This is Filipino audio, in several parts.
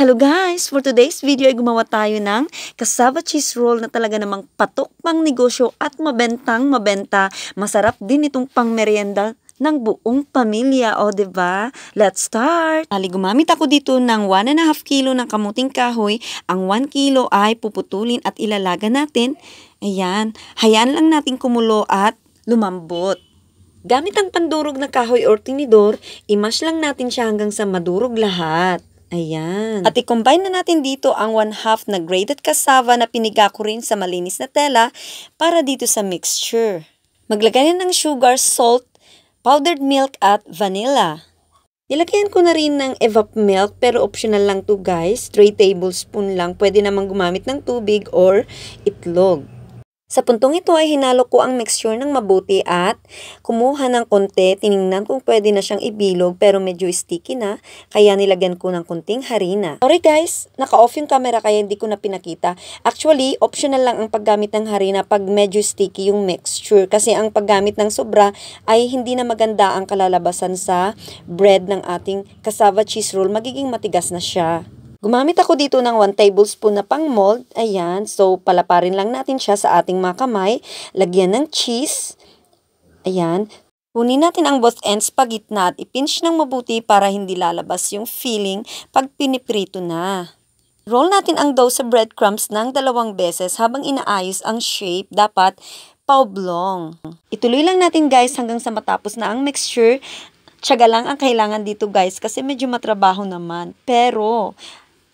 Hello guys! For today's video ay gumawa tayo ng cassava cheese roll na talaga namang patok pang negosyo at mabentang mabenta. Masarap din itong pang merienda ng buong pamilya. O, diba? Let's start! Gumamit ako dito ng 1.5 kilo ng kamuting kahoy. Ang 1 kilo ay puputulin at ilalaga natin. Ayan. Hayaan lang natin kumulo at lumambot. Gamit ang pandurog na kahoy or tinidor, i-mash lang natin siya hanggang sa madurog lahat. Ayan. At i-combine na natin dito ang 1/2 na grated cassava na piniga ko rin sa malinis na tela para dito sa mixture. Maglagay na ng sugar, salt, powdered milk at vanilla. Nilagyan ko na rin ng evap milk pero optional lang to guys. 3 tablespoon lang. Pwede namang gumamit ng tubig or itlog. Sa puntong ito ay hinalo ko ang mixture ng mabuti at kumuha ng konti. Tiningnan kung pwede na siyang ibilog pero medyo sticky na kaya nilagyan ko ng konting harina. Sorry guys, naka-off yung camera kaya hindi ko na pinakita. Actually, optional lang ang paggamit ng harina pag medyo sticky yung mixture kasi ang paggamit ng sobra ay hindi na maganda ang kalalabasan sa bread ng ating cassava cheese roll. Magiging matigas na siya. Gumamit ako dito ng 1 tablespoon na pang mold. Ayan. So, palaparin lang natin siya sa ating mga kamay. Lagyan ng cheese. Ayan. Kunin natin ang both ends pa gitna at ipinch ng mabuti para hindi lalabas yung filling pag piniprito na. Roll natin ang dough sa breadcrumbs ng 2 beses habang inaayos ang shape. Dapat pa-oblong. Ituloy lang natin guys hanggang sa matapos na ang mixture. Tiyaga lang ang kailangan dito guys kasi medyo matrabaho naman. Pero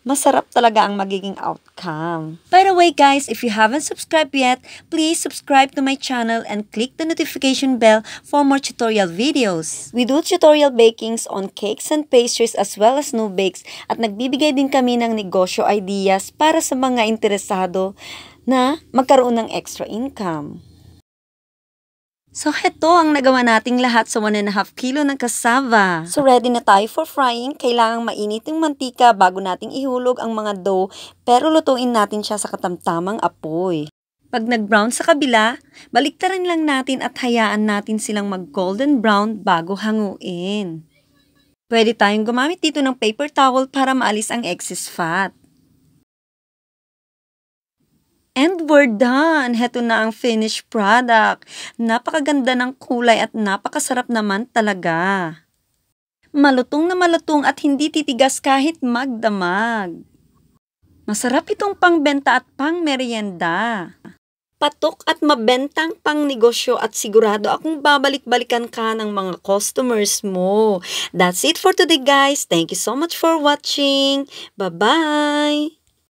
masarap talaga ang magiging outcome. By the way guys, if you haven't subscribed yet, please subscribe to my channel and click the notification bell for more tutorial videos. We do tutorial bakings on cakes and pastries as well as no bakes at nagbibigay din kami ng negosyo ideas para sa mga interesado na magkaroon ng extra income. So, heto ang nagawa nating lahat sa 1.5 kilo ng cassava. So, ready na tayo for frying. Kailangang mainit yung mantika bago nating ihulog ang mga dough, pero lutuin natin siya sa katamtamang apoy. Pag nag-brown sa kabila, baliktaran lang natin at hayaan natin silang mag-golden brown bago hanguin. Pwede tayong gumamit dito ng paper towel para maalis ang excess fat. And we're done! Heto na ang finished product. Napakaganda ng kulay at napakasarap naman talaga. Malutong na malutong at hindi titigas kahit magdamag. Masarap itong pangbenta at pang merienda. Patok at mabentang pang negosyo at sigurado akong babalik-balikan ka ng mga customers mo. That's it for today guys. Thank you so much for watching. Bye-bye!